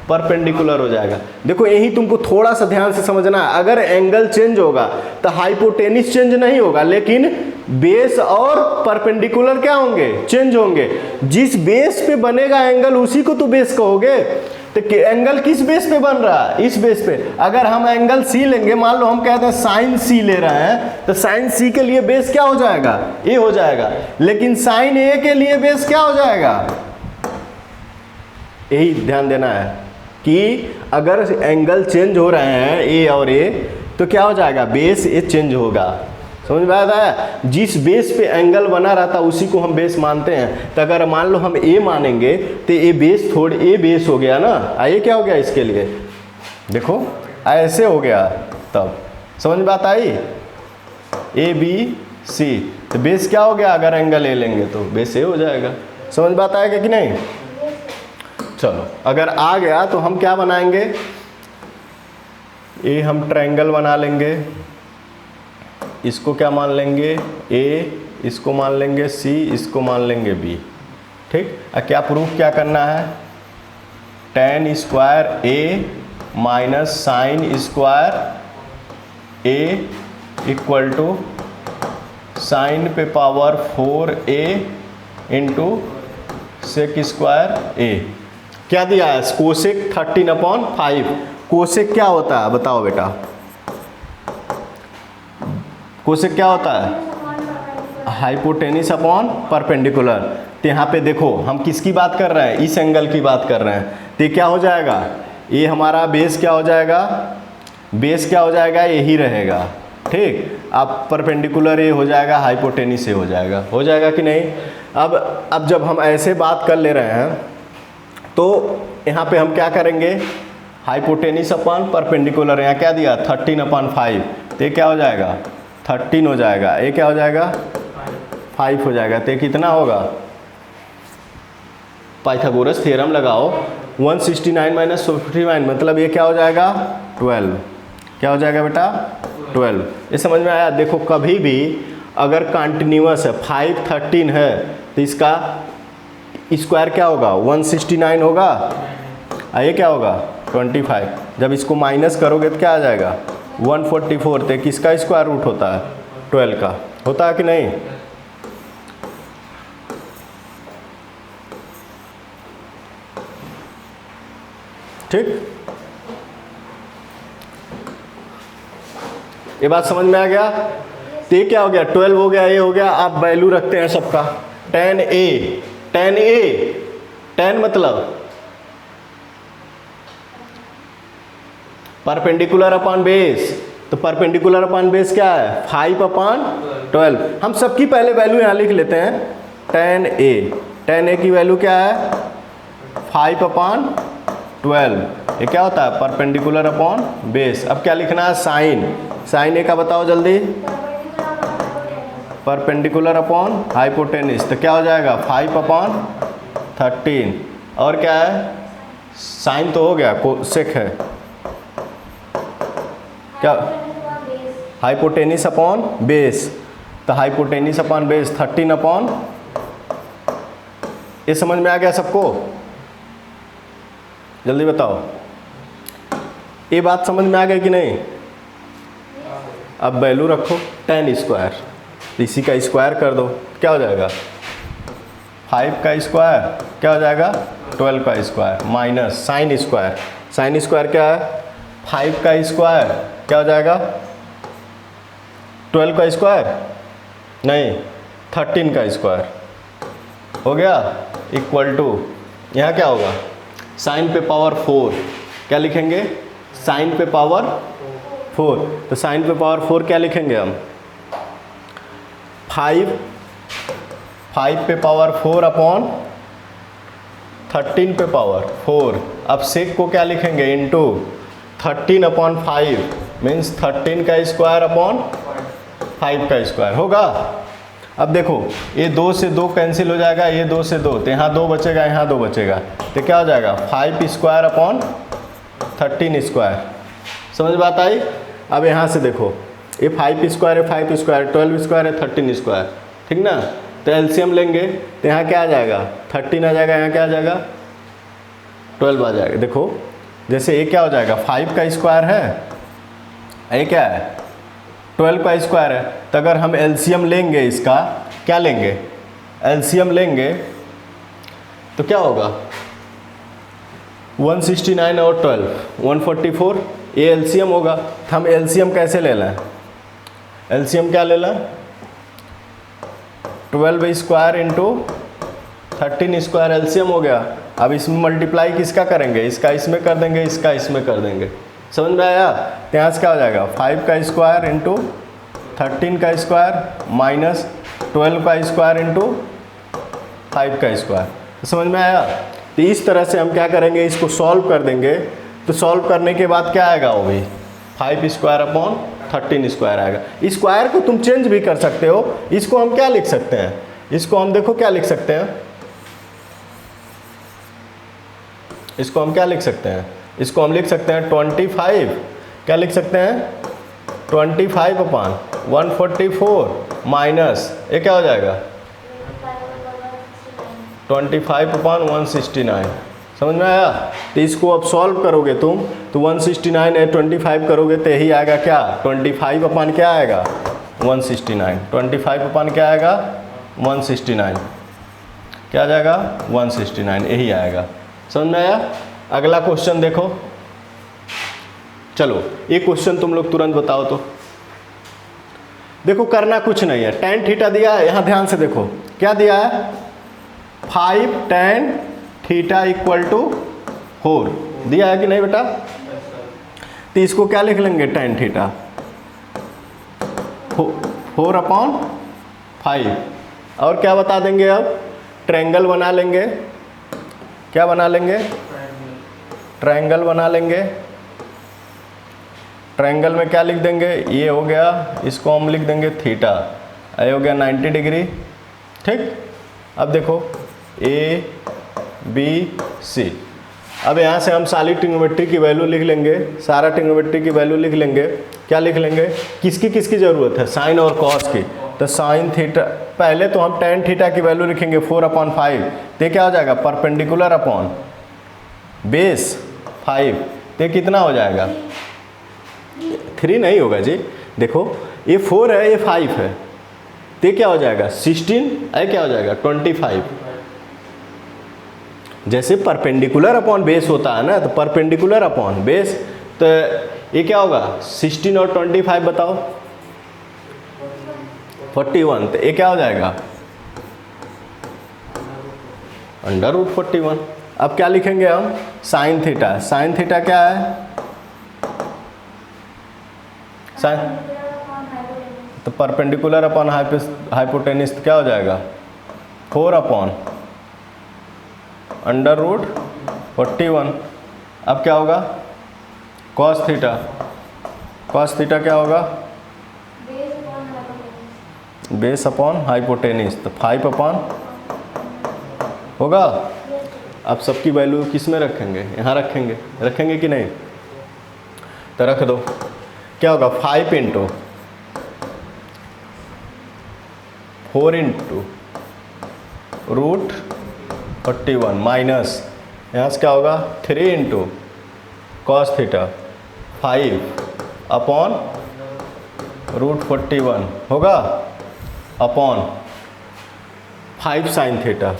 परपेंडिकुलर हो जाएगा। देखो यही तुमको थोड़ा सा ध्यान से समझना है, अगर एंगल चेंज होगा तो हाइपोटेनिस चेंज नहीं होगा, लेकिन बेस और परपेंडिकुलर क्या होंगे, चेंज होंगे। जिस बेस पे बनेगा एंगल उसी को तो बेस कहोगे। तो एंगल किस बेस पे बन रहा है, इस बेस पे। अगर हम एंगल सी लेंगे, मान लो हम कहते हैं साइन सी ले रहे हैं, तो साइन सी के लिए बेस क्या हो जाएगा, ए हो जाएगा। लेकिन साइन ए के लिए बेस क्या हो जाएगा, यही ध्यान देना है कि अगर एंगल चेंज हो रहे हैं ए और ए, तो क्या हो जाएगा, बेस ए चेंज होगा। समझ में आता है, जिस बेस पे एंगल बना रहता उसी को हम बेस मानते हैं। तो अगर मान लो हम ए मानेंगे तो ए बेस ए बेस हो गया ना, ये क्या हो गया, इसके लिए देखो ऐसे हो गया, तब समझ में बात आई, ए बी सी, तो बेस क्या हो गया, अगर एंगल ए लेंगे तो बेस ए हो जाएगा। समझ में बात आएगा कि नहीं। चलो अगर आ गया तो हम क्या बनाएंगे, ए हम ट्रायंगल बना लेंगे, इसको क्या मान लेंगे, ए, इसको मान लेंगे सी, इसको मान लेंगे बी, ठीक। क्या प्रूफ क्या करना है, tan square A minus sine square A equal to sine पे power 4a into sec square A. क्या दिया है, कोसेक 13/5। कोसेक क्या होता है बताओ बेटा, कोसेक क्या होता है, हाइपोटेनिस अपॉन परपेंडिकुलर। तो यहाँ पे देखो हम किसकी बात कर रहे हैं, इस एंगल की बात कर रहे हैं। तो क्या हो जाएगा, ये हमारा बेस क्या हो जाएगा, बेस क्या हो जाएगा, यही रहेगा, ठीक। अब परपेंडिकुलर ये हो जाएगा, हाइपोटेनिस ये हो जाएगा कि नहीं। अब जब हम ऐसे बात कर ले रहे हैं तो यहाँ पे हम क्या करेंगे, हाइपोटेनिस अपॉन परपेंडिकुलर, यहाँ क्या दिया 13/5, तो ये क्या हो जाएगा 13 हो जाएगा, ये क्या हो जाएगा 5 हो जाएगा। तो ये कितना होगा, पाइथागोरस थ्योरम लगाओ, 169 माइनस 59 मतलब ये क्या हो जाएगा 12, क्या हो जाएगा बेटा 12। ये समझ में आया। देखो कभी भी अगर कंटिन्यूअस है 5 13 है तो इसका स्क्वायर क्या होगा 169 होगा, ये क्या होगा 25। जब इसको माइनस करोगे तो क्या आ जाएगा 144। तो किसका स्क्वायर रूट होता है 12 का, होता है कि नहीं। ठीक, ये बात समझ में आ गया। तो ये क्या हो गया 12 हो गया, ये हो गया। आप वैल्यू रखते हैं सबका, tan A, tan मतलब परपेंडिकुलर अपॉन बेस, तो तो परपेंडिकुलर अपॉन बेस क्या है 5/12। हम सबकी पहले वैल्यू यहाँ लिख लेते हैं। tan a की वैल्यू क्या है 5/12। ये क्या होता है परपेंडिकुलर अपॉन बेस। अब क्या लिखना है साइन ए का बताओ जल्दी। परपेंडिकुलर अपॉन हाइपोटेनिस तो क्या हो जाएगा 5/13। और क्या है साइन तो हो गया कोसेक है क्या हाइपोटेनिस अपॉन बेस। तो हाइपोटेनिस अपॉन बेस 13 अपॉन। ये समझ में आ गया सबको? जल्दी बताओ ये बात समझ में आ गई कि नहीं? अब वैल्यू रखो tan स्क्वायर, इसी का स्क्वायर कर दो क्या हो जाएगा 5 का स्क्वायर क्या हो जाएगा 12 का स्क्वायर माइनस साइन स्क्वायर क्या है 5 का स्क्वायर क्या हो जाएगा 12 का स्क्वायर नहीं 13 का स्क्वायर हो गया इक्वल टू यहाँ क्या होगा साइन पे पावर 4 क्या लिखेंगे साइन पे पावर 4। तो साइन पे पावर 4 क्या लिखेंगे हम 5 पे पावर 4 अपॉन 13 पे पावर 4। अब सेक को क्या लिखेंगे इनटू 13/5 मीन्स 13 का स्क्वायर अपॉन 5 का स्क्वायर होगा। अब देखो ये 2 से 2 कैंसिल हो जाएगा, ये 2 से 2 तो यहाँ 2 बचेगा, यहाँ 2 बचेगा तो क्या हो जाएगा 5 स्क्वायर अपॉन 13 स्क्वायर। समझ बात आई? अब यहाँ से देखो ये 5 स्क्वायर है 5 स्क्वायर 12 स्क्वायर है 13 स्क्वायर ठीक ना। तो एलसीएम लेंगे तो यहाँ क्या आ जाएगा 13 आ जाएगा, यहाँ क्या आ जाएगा 12 आ जाएगा। देखो जैसे ये क्या हो जाएगा 5 का स्क्वायर है, ये क्या है 12 का स्क्वायर है। तो अगर हम एलसीएम लेंगे इसका क्या लेंगे एलसीएम लेंगे तो क्या होगा 169 और 12 144 ये एलसीएम होगा। तो हम एलसीएम कैसे ले लें एलसीएम क्या ले लें 12 स्क्वायर इंटू 13 स्क्वायर एलसीएम हो गया। अब इसमें मल्टीप्लाई किसका करेंगे इसका इसमें कर देंगे, इसका इसमें कर देंगे। समझ में आया? तो यहाँ से क्या हो जाएगा 5 का स्क्वायर इंटू 13 का स्क्वायर माइनस 12 का स्क्वायर इंटू 5 का स्क्वायर। तो समझ में आया? तो इस तरह से हम क्या करेंगे इसको सॉल्व कर देंगे। तो सॉल्व करने के बाद क्या आएगा वो भी 5 स्क्वायर अपॉन 13 स्क्वायर आएगा। स्क्वायर को तुम चेंज भी कर सकते हो। इसको हम क्या लिख सकते हैं इसको हम देखो क्या लिख सकते हैं इसको हम क्या लिख सकते हैं इसको हम लिख सकते हैं 25 क्या लिख सकते हैं 25/144 माइनस ये क्या हो जाएगा 25/169। समझ में आया? तो इसको अब सॉल्व करोगे तुम तो 169 है 25 करोगे तो यही आएगा क्या 25 क्या आएगा 169। 25 क्या आएगा 169 क्या आ जाएगा 169 यही आएगा। समझ में आया? अगला क्वेश्चन देखो। चलो ये क्वेश्चन तुम लोग तुरंत बताओ। तो देखो करना कुछ नहीं है tan थीटा दिया है, यहाँ ध्यान से देखो क्या दिया है 5 tan थीटा इक्वल टू 4 दिया है कि नहीं बेटा? तो इसको क्या लिख लेंगे tan थीटा 4/5 और क्या बता देंगे अब ट्रायंगल बना लेंगे। क्या बना लेंगे ट्रायंगल बना लेंगे। ट्रायंगल में क्या लिख देंगे ये हो गया इसको हम लिख देंगे थीटा, ये हो गया 90 डिग्री ठीक। अब देखो ए बी सी। अब यहाँ से हम सारी ट्रिग्नोमेट्री की वैल्यू लिख लेंगे, सारा ट्रिग्नोमेट्री की वैल्यू लिख लेंगे। क्या लिख लेंगे किसकी किसकी ज़रूरत है साइन और कॉस की। तो साइन थीटा पहले तो हम tan थीटा की वैल्यू लिखेंगे 4/5 तो क्या हो जाएगा परपेंडिकुलर अपॉन बेस 5 तो कितना हो जाएगा 3 नहीं होगा जी। देखो ये 4 है ये 5 है तो क्या हो जाएगा 16 ये क्या हो जाएगा 25। जैसे परपेंडिकुलर अपॉन बेस होता है ना तो परपेंडिकुलर अपॉन बेस तो ये क्या होगा 16 और 25 बताओ 41 तो ये क्या हो जाएगा √41। अब क्या लिखेंगे हम साइन थीटा क्या है साइन तो परपेंडिकुलर अपॉन हाइपोटेनिस क्या हो जाएगा 4 अपॉन अंडर रूट 41। अब क्या होगा कॉस थीटा क्या होगा बेस अपॉन हाइपोटेनिस तो 5 अपॉन होगा। अब सबकी वैल्यू किस में रखेंगे यहाँ रखेंगे कि नहीं तो रख दो। क्या होगा 5 इंटू 4 इंटू रूट 41 माइनस यहाँ से क्या होगा 3 into cos theta 5 upon root 41 होगा upon 5 sine theta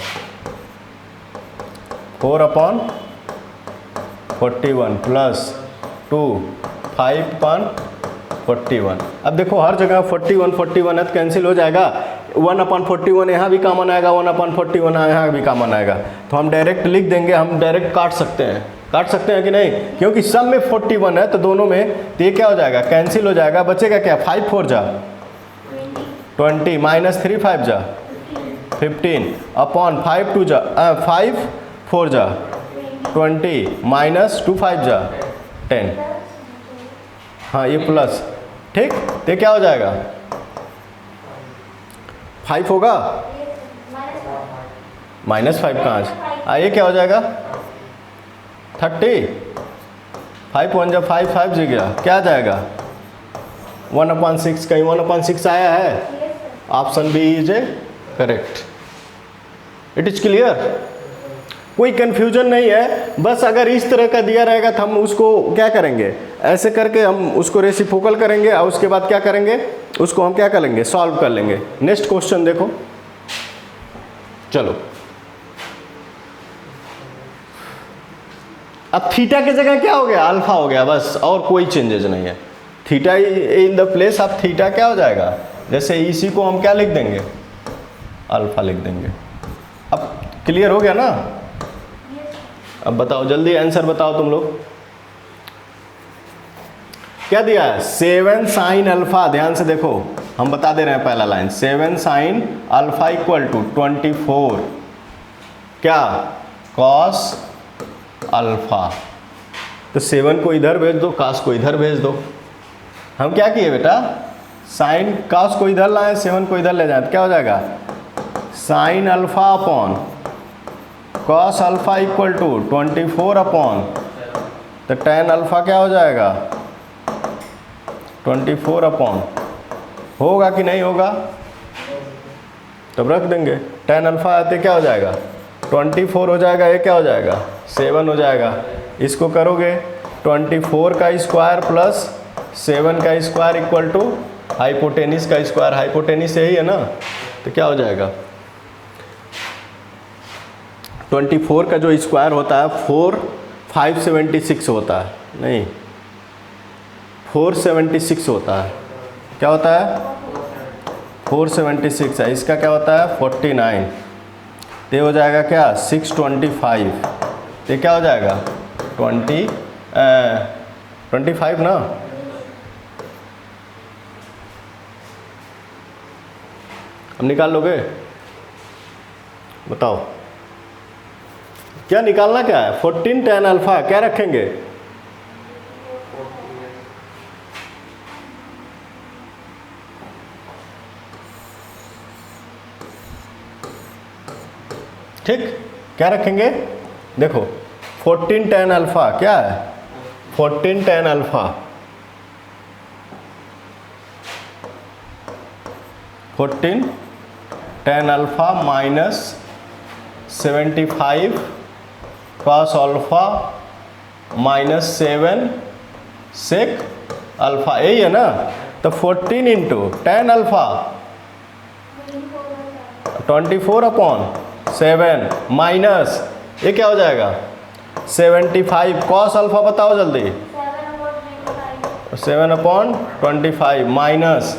4 upon 41 plus 2 5 upon 41। अब देखो हर जगह 41 है तो कैंसिल हो जाएगा। 1 अपॉन 41 यहाँ भी कॉमन आएगा, 1 अपॉन 41 यहाँ भी कॉमन आएगा। तो हम डायरेक्ट लिख देंगे, हम डायरेक्ट काट सकते हैं कि नहीं, क्योंकि सब में 41 है तो दोनों में तो ये क्या हो जाएगा कैंसिल हो जाएगा। बचेगा क्या 5 4 जा 20 माइनस 3 5 जा 15 अपॉन 5 2 जा 5 4 जा 20 माइनस 2 5 जा 10। हाँ ये प्लस ठीक, तो क्या हो जाएगा 5 होगा माइनस 5 कहाँ ये क्या हो जाएगा 30 5 1 जा 5 5 जी गया क्या आ जाएगा 1/6। कहीं 1/6 आया है option B is a correct. It is clear, कोई कंफ्यूजन नहीं है। बस अगर इस तरह का दिया रहेगा तो हम उसको क्या करेंगे ऐसे करके हम उसको रेसिप्रोकल करेंगे और उसके बाद क्या करेंगे उसको हम क्या करेंगे सॉल्व कर लेंगे। नेक्स्ट क्वेश्चन देखो, चलो अब थीटा की जगह क्या हो गया अल्फा हो गया बस, और कोई चेंजेस नहीं है। Theta in the place of theta क्या हो जाएगा, जैसे इसी को हम क्या लिख देंगे अल्फा लिख देंगे। अब क्लियर हो गया ना। अब बताओ जल्दी आंसर बताओ तुम लोग क्या दिया है 7 साइन अल्फा। ध्यान से देखो हम बता दे रहे हैं पहला line 7 sine alpha equal to 24 क्या कॉस अल्फा। तो 7 को इधर भेज दो, कॉस को इधर भेज दो। हम क्या किए बेटा साइन कॉस को इधर लाए 7 को इधर ले जाए तो क्या हो जाएगा sine alpha upon cos alpha equal to 24 upon तो tan अल्फा क्या हो जाएगा 24 अपॉन होगा कि नहीं होगा, तब रख देंगे tan अल्फा आते क्या हो जाएगा 24 हो जाएगा, ये क्या हो जाएगा 7 हो जाएगा। इसको करोगे 24 का स्क्वायर प्लस 7 का स्क्वायर इक्वल टू हाइपोटेनिस का स्क्वायर। हाइपोटेनिस यही है ना, तो क्या हो जाएगा 24 का जो स्क्वायर होता है 576 होता है, नहीं 476 होता है। क्या होता है 476 है, इसका क्या होता है 49। तो हो जाएगा क्या 625। तो क्या हो जाएगा 25 ना। अब निकाल लोगे, बताओ क्या निकालना क्या है 14 tan अल्फा क्या रखेंगे ठीक, क्या रखेंगे देखो 14 tan अल्फा क्या है 14 tan alpha 14 tan alpha minus 75 cos alpha minus 7 sec alpha, यही है ना। तो 14 into tan alpha 24 upon 7 minus ये क्या हो जाएगा 75 कॉस अल्फा बताओ जल्दी 7 अपॉन 25 माइनस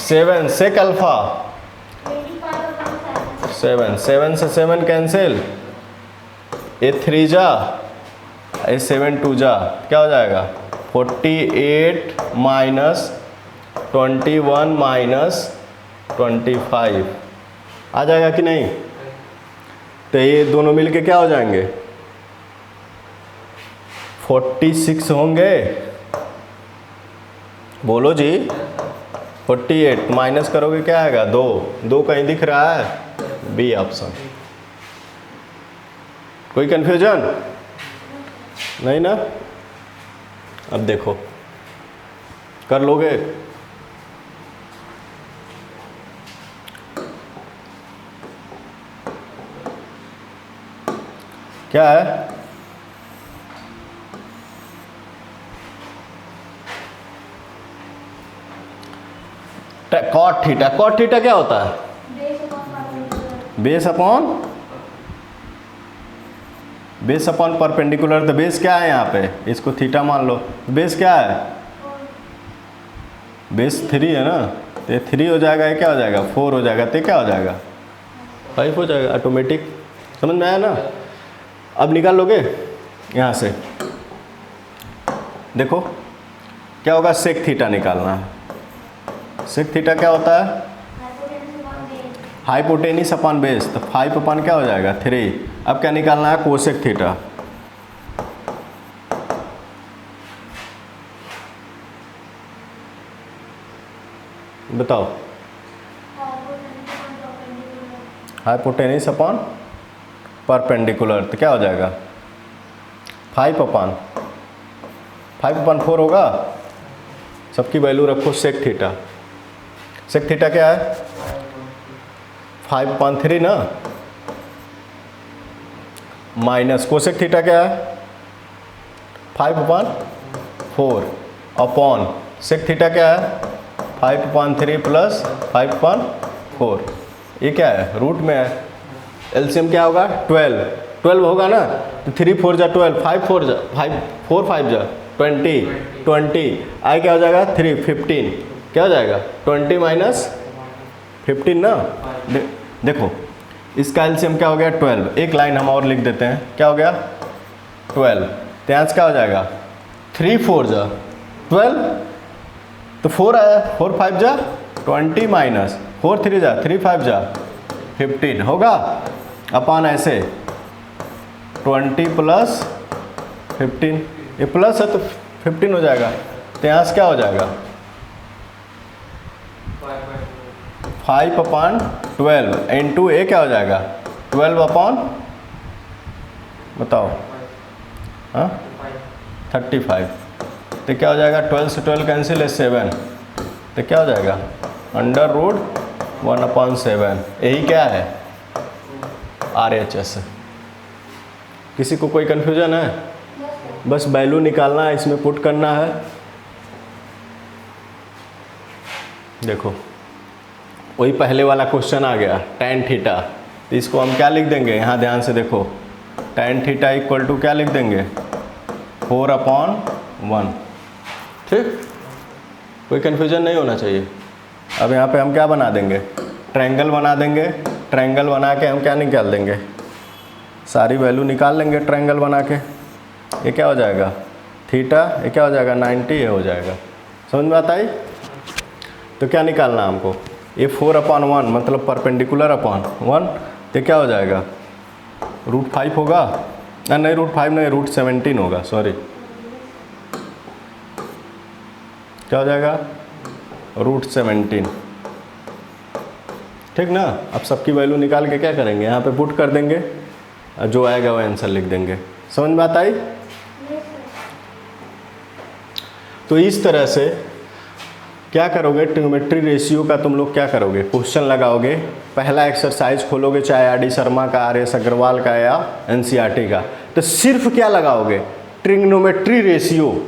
7 सेक अल्फा 7 से 7 कैंसिल, ये 3 जा ये 7 2 जा क्या हो जाएगा 48 माइनस 21 माइनस 25 आ जाएगा कि नहीं? तो ये दोनों मिलके क्या हो जाएंगे? 46 होंगे। बोलो जी। 48 माइनस करोगे क्या आएगा? 2। 2 कहीं दिख रहा है? B option. कोई कंफ्यूजन नहीं ना? अब देखो, कर लोगे? क्या है? Cot theta. कॉट थीटा क्या होता है? Base upon perpendicular. तो बेस क्या है यहाँ पे? इसको थीटा मान लो। बेस क्या है? बेस 3 है ना? तो 3 हो जाएगा, ये क्या हो जाएगा? 4 हो जाएगा, तो क्या हो जाएगा? 5 हो जाएगा ऑटोमेटिक। समझ में आया ना? अब निकाल लोगे यहाँ से। देखो क्या होगा? सेक थीटा निकालना है। सेक थीटा क्या होता है? Hypotenuse upon base. तो 5 अपॉन क्या हो जाएगा? 3। अब क्या निकालना है? Cosec theta. बताओ। Hypotenuse upon perpendicular. तो क्या हो जाएगा? 5 अपॉन 4 होगा। सबकी वैल्यू रखो सेक थीटा। सेक थीटा क्या है? 5/3 ना, माइनस कोसेक थीटा क्या है? 5/4 अपॉन सेक थीटा क्या है? 5/3 प्लस 5/4। ये क्या है? रूट में है। एलसीएम क्या होगा? 12 होगा ना? तो 3 4 जा 12, 5 4 जा 4 5 जा 20 आई क्या हो जाएगा? 3 15। क्या हो जाएगा? 20 माइनस 15 ना। देखो इसका एलसीएम क्या हो गया? 12। एक लाइन हम और लिख देते हैं। क्या हो गया? 12। तो यहाँ से क्या हो जाएगा? 3 4 जा 12, तो 4 आया। 4 5 जा 20 माइनस 4 3 जा 3 5 जा 15 होगा। अपान ऐसे 20 प्लस 15, ये प्लस है तो 15 हो जाएगा। तो यहाँ से क्या हो जाएगा? 5/12 इंटू ए क्या हो जाएगा? 12 अपॉन, बताओ, हाँ 35। तो क्या हो जाएगा? 12 से 12 कैंसिल है 7। तो क्या हो जाएगा? √1/7। यही क्या है? RHS। किसी को कोई कन्फ्यूजन है? बस वैल्यू निकालना है, इसमें पुट करना है। देखो वही पहले वाला क्वेश्चन आ गया, tan थीटा। तो इसको हम क्या लिख देंगे? यहाँ ध्यान से देखो, tan थीटा इक्वल टू क्या लिख देंगे? 4/1। ठीक, कोई कन्फ्यूजन नहीं होना चाहिए। अब यहाँ पे हम क्या बना देंगे? ट्रायंगल बना देंगे। ट्रायंगल बना के हम क्या निकाल देंगे? सारी वैल्यू निकाल लेंगे ट्रायंगल बना के। ये क्या हो जाएगा? थीटा। ये क्या हो जाएगा? 90। ये हो जाएगा। समझ में आता है? तो क्या निकालना हमको? ये 4/1 मतलब परपेंडिकुलर अपॉन 1। तो क्या हो जाएगा? √5 होगा। नहीं √5 नहीं, √17 होगा, सॉरी। क्या हो जाएगा? √17। ठीक ना? अब सबकी वैल्यू निकाल के क्या करेंगे? यहाँ पे पुट कर देंगे, जो आएगा वो आंसर लिख देंगे। समझ में आता है? तो इस तरह से क्या करोगे? ट्रिग्नोमेट्री रेशियो का तुम लोग क्या करोगे? क्वेश्चन लगाओगे। पहला एक्सरसाइज खोलोगे, चाहे आर डी शर्मा का, RS अग्रवाल का या NCERT का। तो सिर्फ क्या लगाओगे? Trigonometry ratio.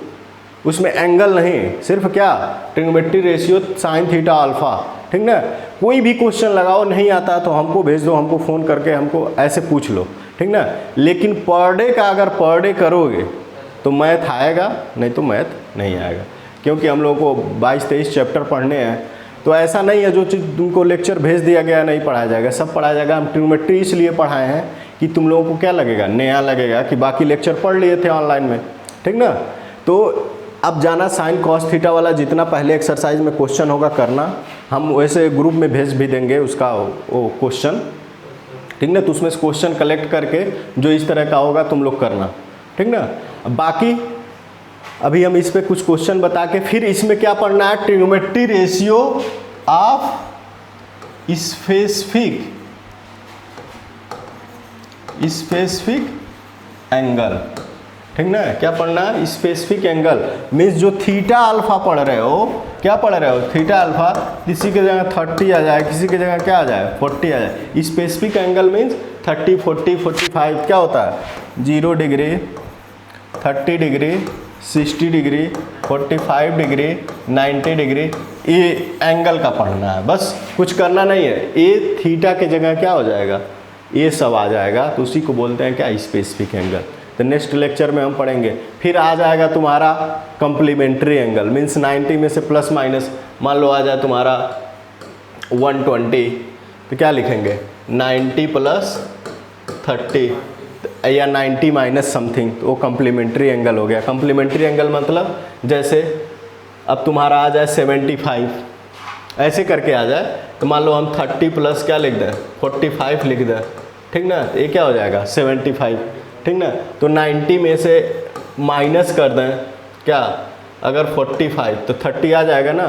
उसमें एंगल नहीं, सिर्फ क्या? Trigonometry ratio sine theta alpha. ठीक ना? कोई भी क्वेश्चन लगाओ, नहीं आता तो हमको भेज दो, हमको फ़ोन करके हमको ऐसे पूछ लो। ठीक ना? लेकिन पर डे का अगर पर डे करोगे तो मैथ आएगा, नहीं तो मैथ नहीं आएगा। क्योंकि हम लोगों को 22-23 चैप्टर पढ़ने हैं। तो ऐसा नहीं है जो चीज़ तुमको लेक्चर भेज दिया गया नहीं पढ़ाया जाएगा, सब पढ़ाया जाएगा। हम ट्रिग्नोमेट्री इसलिए पढ़ाए हैं कि तुम लोगों को क्या लगेगा? नया लगेगा कि बाकी लेक्चर पढ़ लिए थे ऑनलाइन में। ठीक ना? तो अब जाना साइन कॉस थीटा वाला जितना पहले एक्सरसाइज में क्वेश्चन होगा करना, हम वैसे ग्रुप में भेज भी देंगे उसका वो क्वेश्चन, ठीक ना। तो उसमें से क्वेश्चन कलेक्ट करके जो इस तरह का होगा तुम लोग करना, ठीक ना। बाकी अभी हम इस पे कुछ क्वेश्चन बता के फिर इसमें क्या पढ़ना है, trigonometry ratio of specific angle, ठीक ना। क्या पढ़ना है, स्पेसिफिक एंगल मीन्स जो थीटा अल्फा पढ़ रहे हो, क्या पढ़ रहे हो, थीटा अल्फा, किसी की जगह 30 आ जाए, किसी की जगह क्या आ जाए 40 आ जाए। स्पेसिफिक एंगल मीन्स 30, 40, 45 क्या होता है, 0 degree, 30 degree, 60 degree, 45 degree, 90 degree, ये एंगल का पढ़ना है, बस कुछ करना नहीं है। ये थीटा के जगह क्या हो जाएगा, ये सब आ जाएगा, तो उसी को बोलते हैं क्या, स्पेसिफिक एंगल। तो नेक्स्ट लेक्चर में हम पढ़ेंगे। फिर आ जाएगा तुम्हारा कम्प्लीमेंट्री एंगल मीन्स 90 में से प्लस माइनस, मान लो आ जाए तुम्हारा 120, तो क्या लिखेंगे 90 प्लस 30 या 90 माइनस समथिंग, तो वो कम्प्लीमेंट्री एंगल हो गया। कम्प्लीमेंट्री एंगल मतलब जैसे अब तुम्हारा आ जाए 75, ऐसे करके आ जाए, तो मान लो हम 30 प्लस क्या लिख दें 45 लिख दें, ठीक ना। ये क्या हो जाएगा 75, ठीक ना। तो 90 में से माइनस कर दें क्या, अगर 45 तो 30 आ जाएगा ना,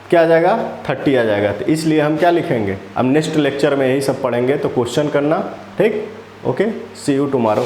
क्या आ जाएगा 30 आ जाएगा। तो इसलिए हम क्या लिखेंगे, अब नेक्स्ट लेक्चर में यही सब पढ़ेंगे, तो क्वेश्चन करना, ठीक। Okay, see you tomorrow.